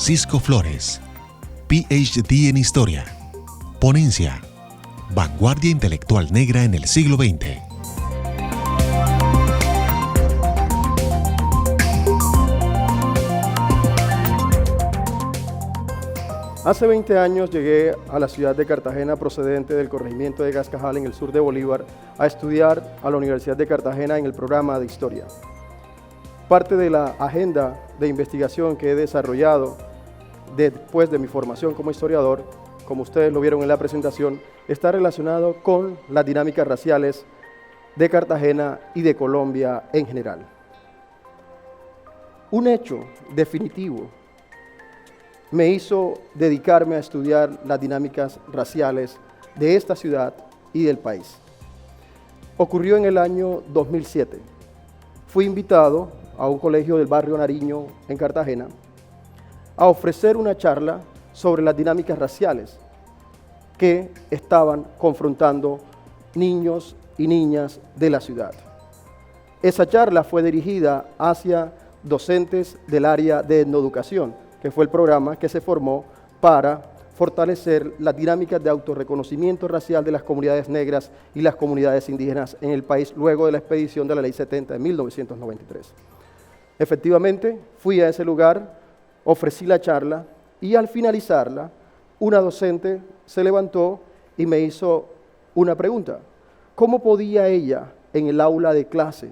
Francisco Flores, PhD en Historia. Ponencia: Vanguardia intelectual negra en el siglo XX. Hace 20 años llegué a la ciudad de Cartagena procedente del corregimiento de Gascajal en el sur de Bolívar a estudiar a la Universidad de Cartagena en el programa de Historia. Parte de la agenda de investigación que he desarrollado después de mi formación como historiador, como ustedes lo vieron en la presentación, está relacionado con las dinámicas raciales de Cartagena y de Colombia en general. Un hecho definitivo me hizo dedicarme a estudiar las dinámicas raciales de esta ciudad y del país. Ocurrió en el año 2007. Fui invitado a un colegio del barrio Nariño en Cartagena a ofrecer una charla sobre las dinámicas raciales que estaban confrontando niños y niñas de la ciudad. Esa charla fue dirigida hacia docentes del área de etnoeducación, que fue el programa que se formó para fortalecer las dinámicas de autorreconocimiento racial de las comunidades negras y las comunidades indígenas en el país luego de la expedición de la Ley 70 de 1993. Efectivamente, fui a ese lugar, ofrecí la charla y al finalizarla, una docente se levantó y me hizo una pregunta. ¿Cómo podía ella, en el aula de clases,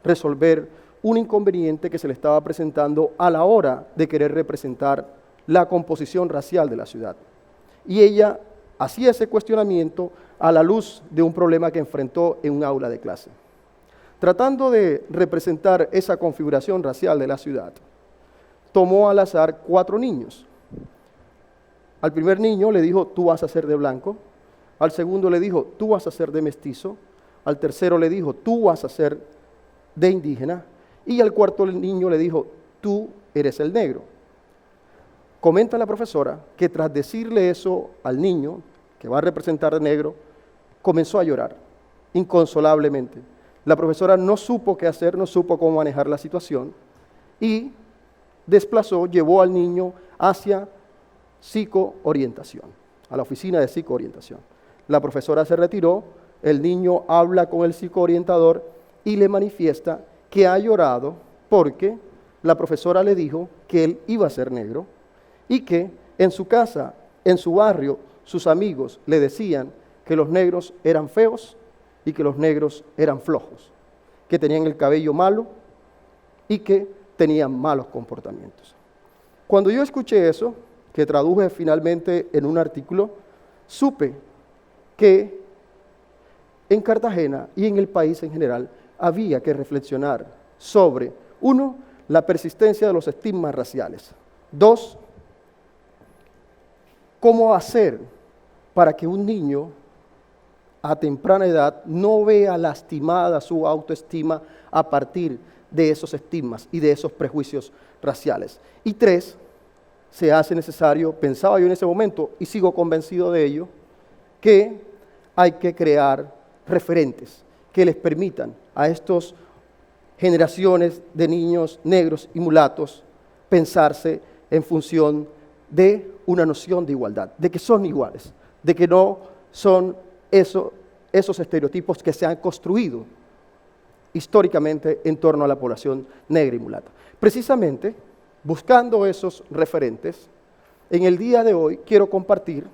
resolver un inconveniente que se le estaba presentando a la hora de querer representar la composición racial de la ciudad? Y ella hacía ese cuestionamiento a la luz de un problema que enfrentó en un aula de clase. Tratando de representar esa configuración racial de la ciudad, tomó al azar 4 niños. Al primer niño le dijo, tú vas a ser de blanco. Al segundo le dijo, tú vas a ser de mestizo. Al tercero le dijo, tú vas a ser de indígena. Y al cuarto niño le dijo, tú eres el negro. Comenta la profesora que tras decirle eso al niño, que va a representar de negro, comenzó a llorar, inconsolablemente. La profesora no supo qué hacer, no supo cómo manejar la situación y llevó al niño hacia psicoorientación, a la oficina de psicoorientación. La profesora se retiró, el niño habla con el psicoorientador y le manifiesta que ha llorado porque la profesora le dijo que él iba a ser negro y que en su casa, en su barrio, sus amigos le decían que los negros eran feos y que los negros eran flojos, que tenían el cabello malo y que tenían malos comportamientos. Cuando yo escuché eso, que traduje finalmente en un artículo, supe que en Cartagena y en el país en general había que reflexionar sobre, 1, la persistencia de los estigmas raciales. 2, cómo hacer para que un niño a temprana edad no vea lastimada su autoestima a partir de esos estigmas y de esos prejuicios raciales. Y 3, se hace necesario, pensaba yo en ese momento y sigo convencido de ello, que hay que crear referentes que les permitan a estas generaciones de niños negros y mulatos pensarse en función de una noción de igualdad, de que son iguales, de que no son esos estereotipos que se han construido históricamente en torno a la población negra y mulata. Precisamente, buscando esos referentes, en el día de hoy quiero compartir,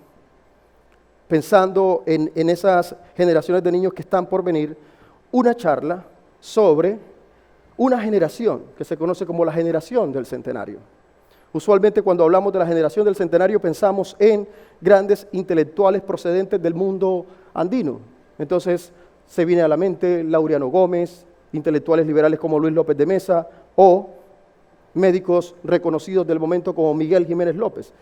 pensando en esas generaciones de niños que están por venir, una charla sobre una generación que se conoce como la generación del centenario. Usualmente cuando hablamos de la generación del centenario pensamos en grandes intelectuales procedentes del mundo andino. Entonces se viene a la mente Laureano Gómez, intelectuales liberales como Luis López de Mesa o médicos reconocidos del momento como Miguel Jiménez López.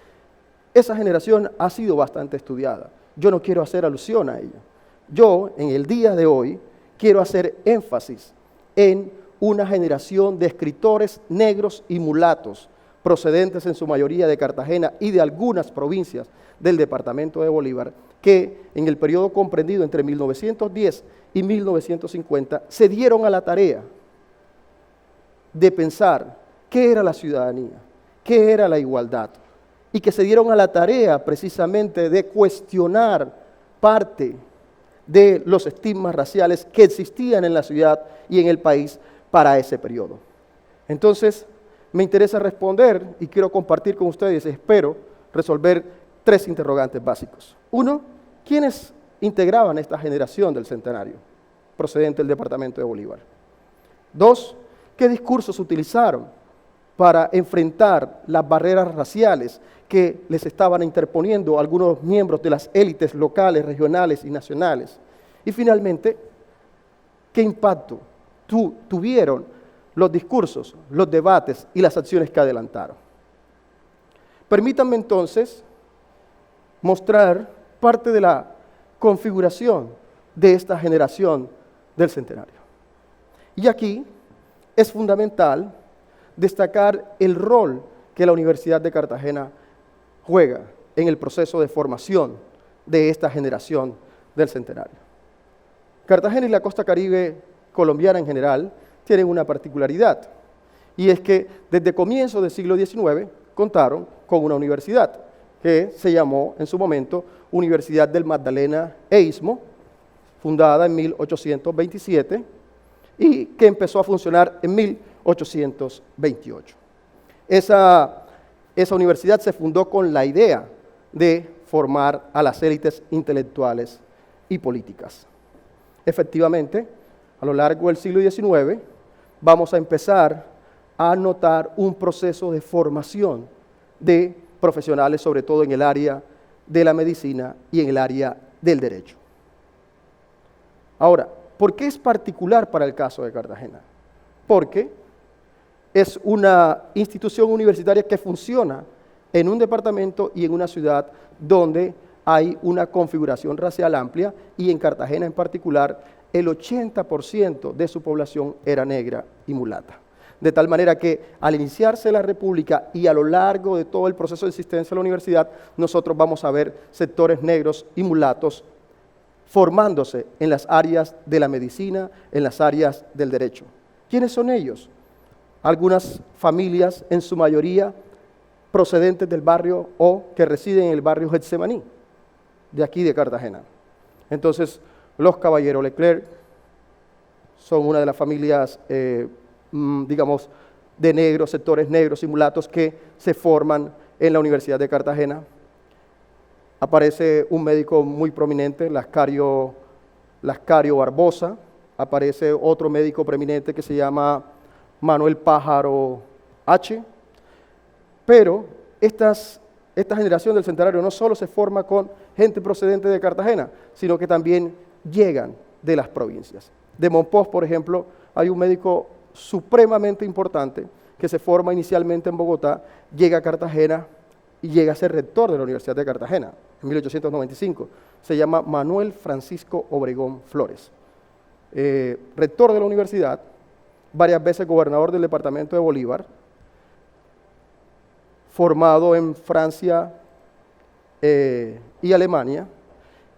Esa generación ha sido bastante estudiada. Yo no quiero hacer alusión a ella. Yo, en el día de hoy, quiero hacer énfasis en una generación de escritores negros y mulatos, procedentes en su mayoría de Cartagena y de algunas provincias del departamento de Bolívar, que en el periodo comprendido entre 1910 y 1950 se dieron a la tarea de pensar qué era la ciudadanía, qué era la igualdad, y que se dieron a la tarea precisamente de cuestionar parte de los estigmas raciales que existían en la ciudad y en el país para ese periodo. Entonces, me interesa responder y quiero compartir con ustedes, espero resolver 3 interrogantes básicos. 1, ¿quiénes integraban esta generación del centenario procedente del departamento de Bolívar? 2, ¿qué discursos utilizaron para enfrentar las barreras raciales que les estaban interponiendo algunos miembros de las élites locales, regionales y nacionales? Y finalmente, ¿qué impacto tuvieron los discursos, los debates y las acciones que adelantaron? Permítanme entonces mostrar parte de la configuración de esta generación del centenario. Y aquí es fundamental destacar el rol que la Universidad de Cartagena juega en el proceso de formación de esta generación del centenario. Cartagena y la costa caribe colombiana en general tienen una particularidad, y es que desde comienzos del siglo XIX contaron con una universidad que se llamó en su momento Universidad del Magdalena e Istmo, fundada en 1827 y que empezó a funcionar en 1828. Esa universidad se fundó con la idea de formar a las élites intelectuales y políticas. Efectivamente, a lo largo del siglo XIX vamos a empezar a notar un proceso de formación de profesionales, sobre todo en el área de la medicina y en el área del derecho. Ahora, ¿por qué es particular para el caso de Cartagena? Porque es una institución universitaria que funciona en un departamento y en una ciudad donde hay una configuración racial amplia, y en Cartagena en particular el 80% de su población era negra y mulata. De tal manera que al iniciarse la República y a lo largo de todo el proceso de existencia de la universidad, nosotros vamos a ver sectores negros y mulatos formándose en las áreas de la medicina, en las áreas del derecho. ¿Quiénes son ellos? Algunas familias, en su mayoría, procedentes del barrio o que residen en el barrio Getsemaní, de aquí de Cartagena. Entonces, los Caballero Leclerc son una de las familias, digamos, de negros, sectores negros y mulatos que se forman en la Universidad de Cartagena. Aparece un médico muy prominente, Lascario Barbosa. Aparece otro médico prominente que se llama Manuel Pájaro H. Pero esta generación del centenario no solo se forma con gente procedente de Cartagena, sino que también llegan de las provincias. De Monpós, por ejemplo, hay un médico supremamente importante que se forma inicialmente en Bogotá, llega a Cartagena y llega a ser rector de la Universidad de Cartagena en 1895. Se llama Manuel Francisco Obregón Flores. Rector de la universidad, varias veces gobernador del departamento de Bolívar, formado en Francia y Alemania,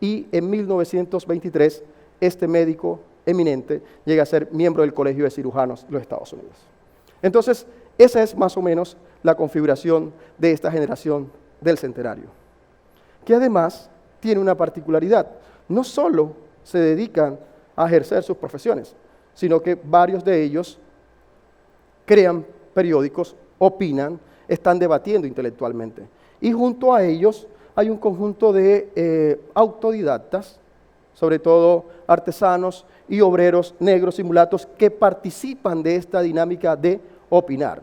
y en 1923 este médico eminente llega a ser miembro del Colegio de Cirujanos de los Estados Unidos. Entonces, esa es más o menos la configuración de esta generación del centenario, que además tiene una particularidad. No solo se dedican a ejercer sus profesiones, sino que varios de ellos crean periódicos, opinan, están debatiendo intelectualmente. Y junto a ellos hay un conjunto de autodidactas, sobre todo artesanos y obreros negros y mulatos, que participan de esta dinámica de opinar.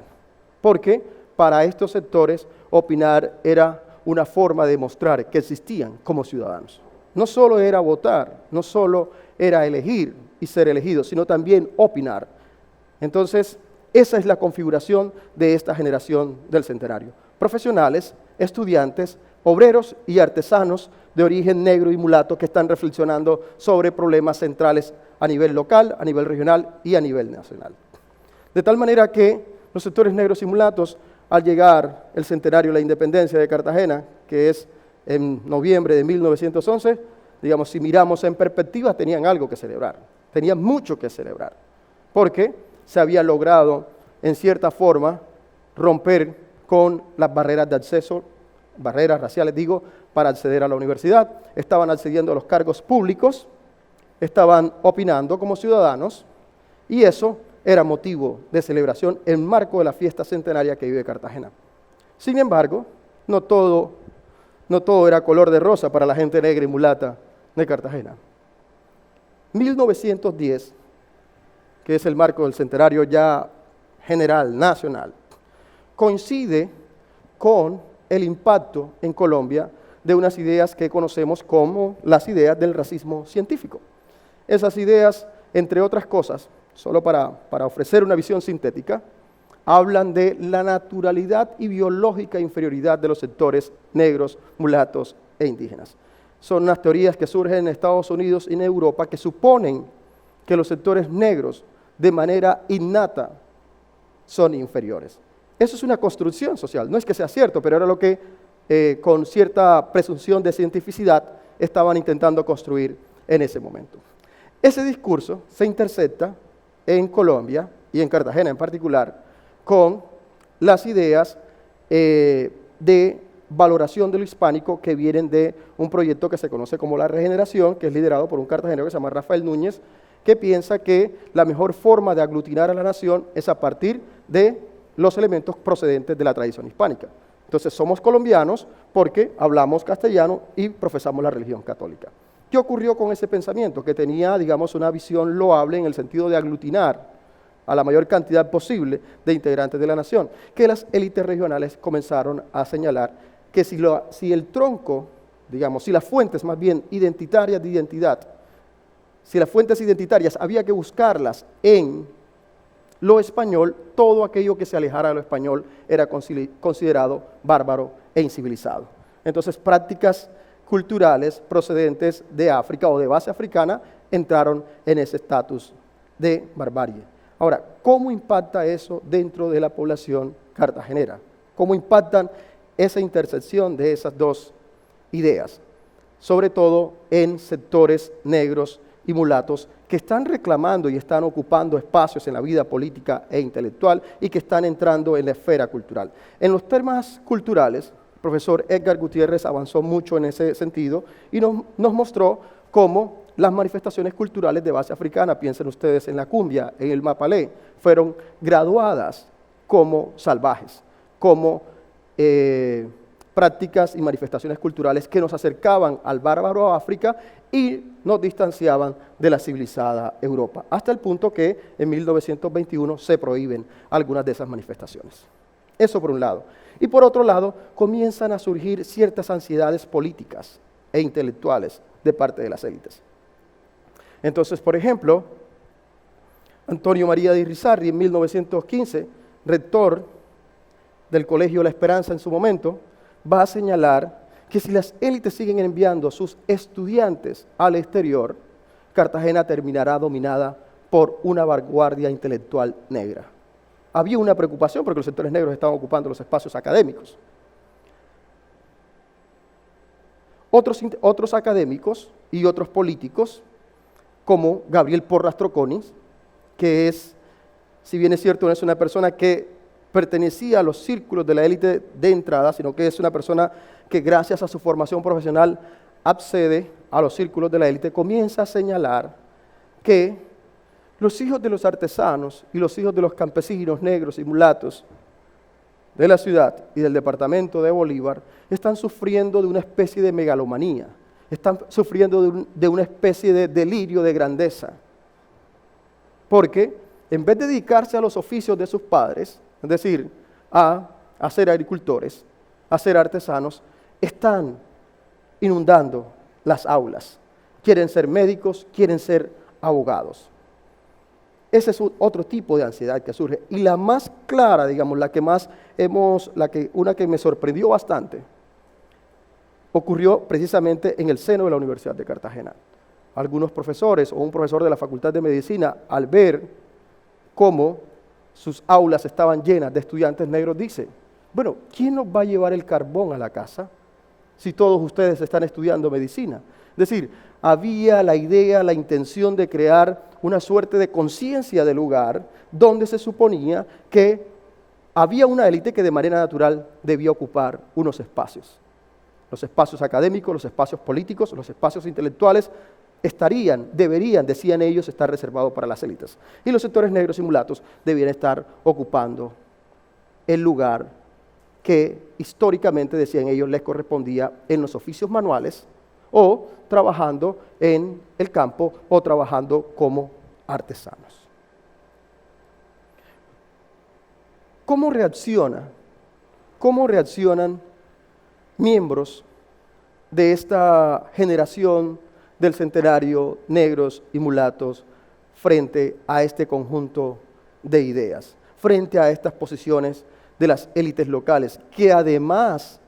Porque para estos sectores opinar era una forma de demostrar que existían como ciudadanos. No solo era votar, no solo era elegir y ser elegidos, sino también opinar. Entonces, esa es la configuración de esta generación del centenario. Profesionales, estudiantes, obreros y artesanos de origen negro y mulato que están reflexionando sobre problemas centrales a nivel local, a nivel regional y a nivel nacional. De tal manera que los sectores negros y mulatos, al llegar el centenario de la independencia de Cartagena, que es en noviembre de 1911, digamos, si miramos en perspectiva, tenían algo que celebrar, tenían mucho que celebrar, porque se había logrado, en cierta forma, romper con las barreras de acceso barreras raciales, digo, para acceder a la universidad. Estaban accediendo a los cargos públicos, estaban opinando como ciudadanos, y eso era motivo de celebración en marco de la fiesta centenaria que vive Cartagena. Sin embargo, no todo era color de rosa para la gente negra y mulata de Cartagena. 1910, que es el marco del centenario ya general, nacional, coincide con el impacto en Colombia de unas ideas que conocemos como las ideas del racismo científico. Esas ideas, entre otras cosas, solo para ofrecer una visión sintética, hablan de la naturalidad y biológica inferioridad de los sectores negros, mulatos e indígenas. Son unas teorías que surgen en Estados Unidos y en Europa que suponen que los sectores negros de manera innata son inferiores. Eso es una construcción social, no es que sea cierto, pero era lo que con cierta presunción de cientificidad estaban intentando construir en ese momento. Ese discurso se intercepta en Colombia y en Cartagena en particular con las ideas de valoración de lo hispánico que vienen de un proyecto que se conoce como La Regeneración, que es liderado por un cartagenero que se llama Rafael Núñez, que piensa que la mejor forma de aglutinar a la nación es a partir de los elementos procedentes de la tradición hispánica. Entonces somos colombianos porque hablamos castellano y profesamos la religión católica. ¿Qué ocurrió con ese pensamiento? Que tenía, digamos, una visión loable en el sentido de aglutinar a la mayor cantidad posible de integrantes de la nación, que las élites regionales comenzaron a señalar que si el tronco, digamos, si las fuentes más bien identitarias de identidad, si las fuentes identitarias había que buscarlas en lo español, todo aquello que se alejara de lo español era considerado bárbaro e incivilizado. Entonces, prácticas culturales procedentes de África o de base africana entraron en ese estatus de barbarie. Ahora, ¿cómo impacta eso dentro de la población cartagenera? ¿Cómo impactan esa intersección de esas dos ideas? Sobre todo en sectores negros y mulatos que están reclamando y están ocupando espacios en la vida política e intelectual y que están entrando en la esfera cultural. En los temas culturales, el profesor Edgar Gutiérrez avanzó mucho en ese sentido y nos mostró cómo las manifestaciones culturales de base africana, piensen ustedes en la cumbia, en el mapalé, fueron graduadas como salvajes, como prácticas y manifestaciones culturales que nos acercaban al bárbaro África y nos distanciaban de la civilizada Europa, hasta el punto que en 1921 se prohíben algunas de esas manifestaciones. Eso por un lado. Y por otro lado, comienzan a surgir ciertas ansiedades políticas e intelectuales de parte de las élites. Entonces, por ejemplo, Antonio María de Irizarry en 1915, rector del Colegio La Esperanza en su momento, va a señalar que si las élites siguen enviando a sus estudiantes al exterior, Cartagena terminará dominada por una vanguardia intelectual negra. Había una preocupación porque los sectores negros estaban ocupando los espacios académicos. Otros académicos y otros políticos, como Gabriel Porras Troconis, que es, si bien es cierto, no es una persona que pertenecía a los círculos de la élite de entrada, sino que es una persona que gracias a su formación profesional accede a los círculos de la élite, comienza a señalar que los hijos de los artesanos y los hijos de los campesinos negros y mulatos de la ciudad y del departamento de Bolívar están sufriendo de una especie de megalomanía, están sufriendo de una especie de delirio de grandeza, porque en vez de dedicarse a los oficios de sus padres, es decir, a ser agricultores, a ser artesanos, están inundando las aulas. Quieren ser médicos, quieren ser abogados. Ese es otro tipo de ansiedad que surge. Y la más clara, digamos, una que me sorprendió bastante, ocurrió precisamente en el seno de la Universidad de Cartagena. Algunos profesores o un profesor de la Facultad de Medicina, al ver cómo sus aulas estaban llenas de estudiantes negros, dice: bueno, ¿quién nos va a llevar el carbón a la casa si todos ustedes están estudiando medicina? Es decir, había la idea, la intención de crear una suerte de conciencia del lugar donde se suponía que había una élite que de manera natural debía ocupar unos espacios. Los espacios académicos, los espacios políticos, los espacios intelectuales deberían, decían ellos, estar reservados para las élites. Y los sectores negros y mulatos debían estar ocupando el lugar que históricamente, decían ellos, les correspondía en los oficios manuales o trabajando en el campo o trabajando como artesanos. ¿Cómo reaccionan miembros de esta generación del centenario, negros y mulatos, frente a este conjunto de ideas, frente a estas posiciones de las élites locales, que además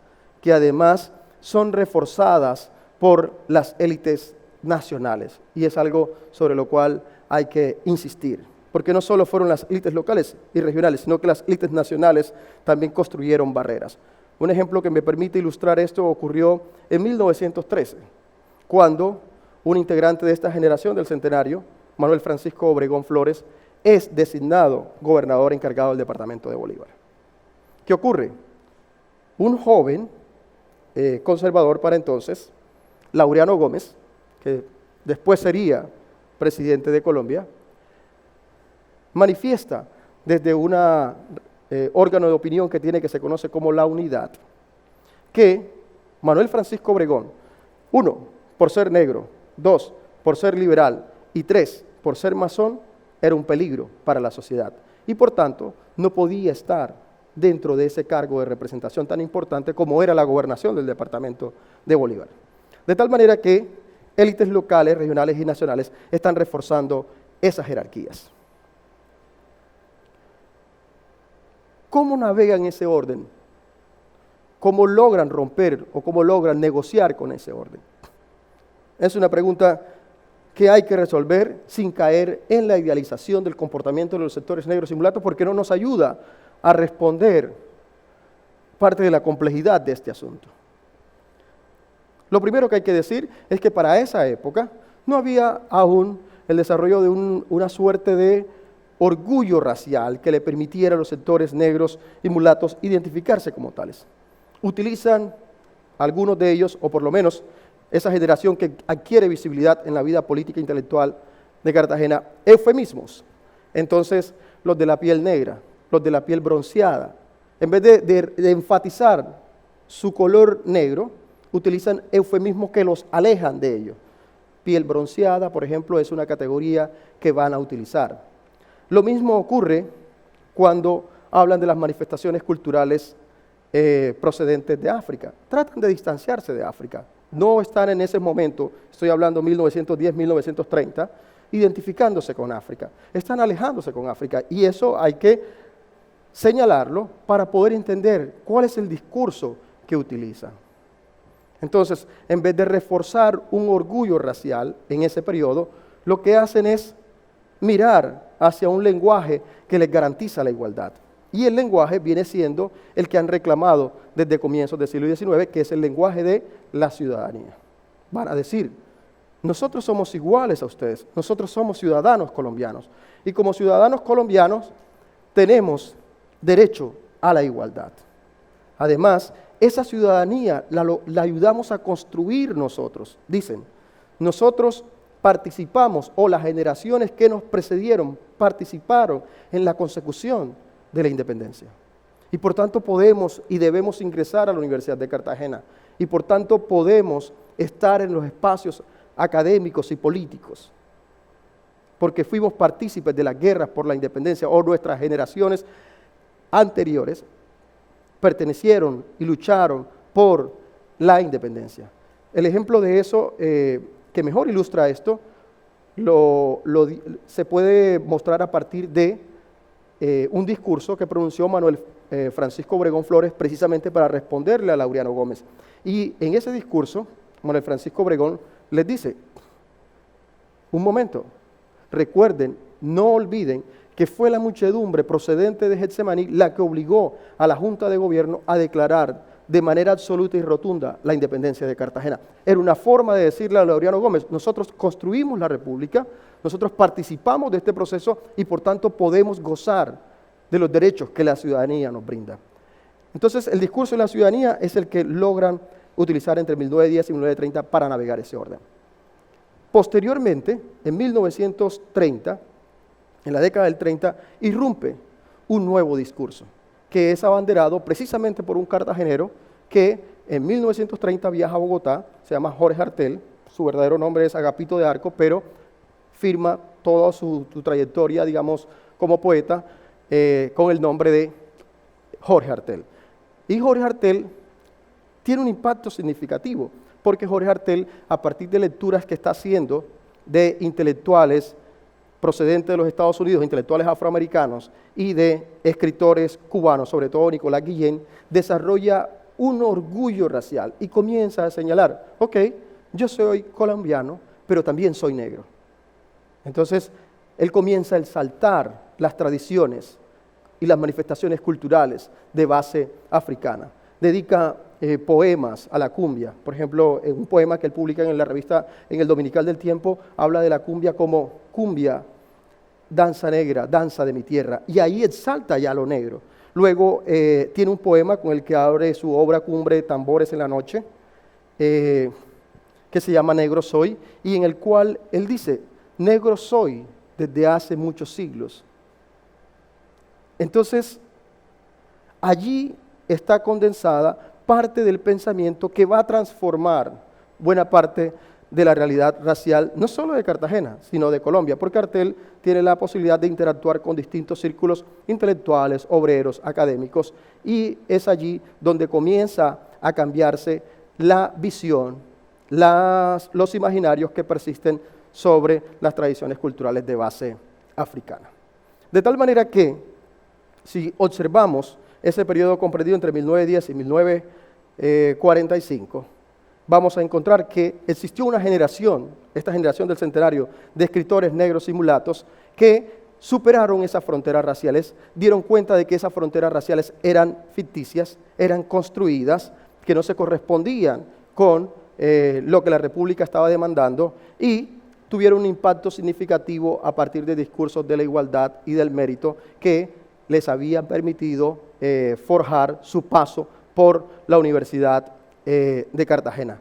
son reforzadas por las élites nacionales? Y es algo sobre lo cual hay que insistir, porque no solo fueron las élites locales y regionales, sino que las élites nacionales también construyeron barreras. Un ejemplo que me permite ilustrar esto ocurrió en 1913, cuando un integrante de esta generación del centenario, Manuel Francisco Obregón Flores, es designado gobernador encargado del departamento de Bolívar. ¿Qué ocurre? Un joven conservador para entonces, Laureano Gómez, que después sería presidente de Colombia, manifiesta desde un órgano de opinión que se conoce como La Unidad, que Manuel Francisco Obregón, 1, por ser negro, 2, por ser liberal y 3, por ser masón, era un peligro para la sociedad y por tanto no podía estar dentro de ese cargo de representación tan importante como era la gobernación del departamento de Bolívar. De tal manera que élites locales, regionales y nacionales están reforzando esas jerarquías. ¿Cómo navegan ese orden? ¿Cómo logran romper o cómo logran negociar con ese orden? Es una pregunta que hay que resolver sin caer en la idealización del comportamiento de los sectores negros y mulatos, porque no nos ayuda a responder parte de la complejidad de este asunto. Lo primero que hay que decir es que para esa época no había aún el desarrollo de una suerte de orgullo racial que le permitiera a los sectores negros y mulatos identificarse como tales. Utilizan algunos de ellos, o por lo menos esa generación que adquiere visibilidad en la vida política e intelectual de Cartagena, eufemismos. Entonces, los de la piel negra, los de la piel bronceada, en vez de enfatizar su color negro, utilizan eufemismos que los alejan de ello. Piel bronceada, por ejemplo, es una categoría que van a utilizar. Lo mismo ocurre cuando hablan de las manifestaciones culturales procedentes de África. Tratan de distanciarse de África. No están en ese momento, estoy hablando 1910, 1930, identificándose con África. Están alejándose con África y eso hay que señalarlo para poder entender cuál es el discurso que utilizan. Entonces, en vez de reforzar un orgullo racial en ese periodo, lo que hacen es mirar hacia un lenguaje que les garantiza la igualdad. Y el lenguaje viene siendo el que han reclamado desde comienzos del siglo XIX, que es el lenguaje de la ciudadanía. Van a decir, nosotros somos iguales a ustedes, nosotros somos ciudadanos colombianos. Y como ciudadanos colombianos tenemos derecho a la igualdad. Además, esa ciudadanía la ayudamos a construir nosotros. Dicen, nosotros participamos, o las generaciones que nos precedieron participaron en la consecución de la independencia. Y por tanto podemos y debemos ingresar a la Universidad de Cartagena. Y por tanto podemos estar en los espacios académicos y políticos. Porque fuimos partícipes de las guerras por la independencia, o nuestras generaciones anteriores pertenecieron y lucharon por la independencia. El ejemplo de eso que mejor ilustra esto se puede mostrar a partir de un discurso que pronunció Manuel Francisco Obregón Flores precisamente para responderle a Laureano Gómez. Y en ese discurso, Manuel Francisco Obregón les dice, un momento, recuerden, no olviden que fue la muchedumbre procedente de Getsemaní la que obligó a la Junta de Gobierno a declarar de manera absoluta y rotunda la independencia de Cartagena. Era una forma de decirle a Laureano Gómez, nosotros construimos la República, nosotros participamos de este proceso y por tanto podemos gozar de los derechos que la ciudadanía nos brinda. Entonces, el discurso de la ciudadanía es el que logran utilizar entre 1910 y 1930 para navegar ese orden. Posteriormente, en 1930, en la década del 30, irrumpe un nuevo discurso, que es abanderado precisamente por un cartagenero que en 1930 viaja a Bogotá, se llama Jorge Hartel, su verdadero nombre es Agapito de Arco, pero firma toda su trayectoria, digamos, como poeta, con el nombre de Jorge Hartel. Y Jorge Hartel tiene un impacto significativo, porque Jorge Hartel, a partir de lecturas que está haciendo de intelectuales procedentes de los Estados Unidos, intelectuales afroamericanos y de escritores cubanos, sobre todo Nicolás Guillén, desarrolla un orgullo racial y comienza a señalar, ok, yo soy colombiano, pero también soy negro. Entonces, él comienza a exaltar las tradiciones y las manifestaciones culturales de base africana. Dedica poemas a la cumbia. Por ejemplo, un poema que él publica en la revista, en el Dominical del Tiempo, habla de la cumbia como cumbia, danza negra, danza de mi tierra. Y ahí exalta ya lo negro. Luego tiene un poema con el que abre su obra Cumbre de Tambores en la Noche, que se llama Negro Soy, y en el cual él dice, negro soy desde hace muchos siglos. Entonces, allí está condensada parte del pensamiento que va a transformar buena parte de la realidad racial, no solo de Cartagena, sino de Colombia, porque Hartel tiene la posibilidad de interactuar con distintos círculos intelectuales, obreros, académicos, y es allí donde comienza a cambiarse la visión, los imaginarios que persisten sobre las tradiciones culturales de base africana. De tal manera que, si observamos ese periodo comprendido entre 1910 y 1945, vamos a encontrar que existió una generación, esta generación del centenario, de escritores negros y mulatos que superaron esas fronteras raciales, dieron cuenta de que esas fronteras raciales eran ficticias, eran construidas, que no se correspondían con lo que la República estaba demandando y tuvieron un impacto significativo a partir de discursos de la igualdad y del mérito que les habían permitido forjar su paso por la Universidad de Cartagena.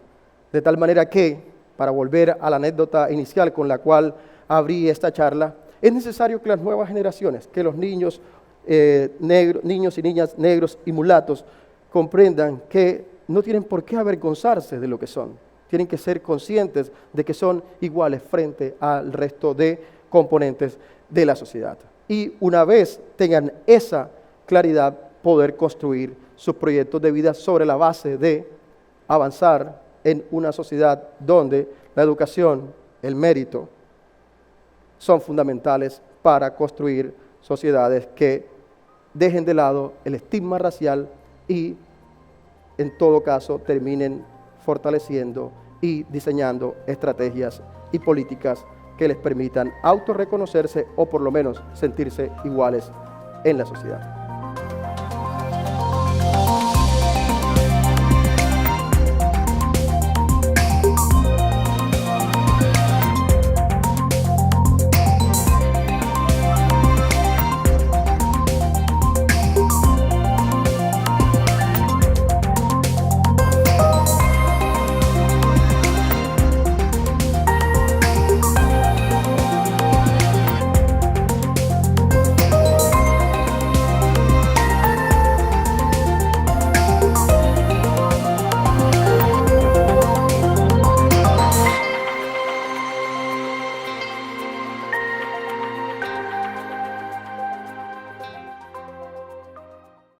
De tal manera que, para volver a la anécdota inicial con la cual abrí esta charla, es necesario que las nuevas generaciones, que los niños, niños y niñas negros y mulatos comprendan que no tienen por qué avergonzarse de lo que son. Tienen que ser conscientes de que son iguales frente al resto de componentes de la sociedad. Y una vez tengan esa claridad, poder construir sus proyectos de vida sobre la base de avanzar en una sociedad donde la educación, el mérito, son fundamentales para construir sociedades que dejen de lado el estigma racial y, en todo caso, terminen fortaleciendo y diseñando estrategias y políticas que les permitan autorreconocerse o por lo menos sentirse iguales en la sociedad.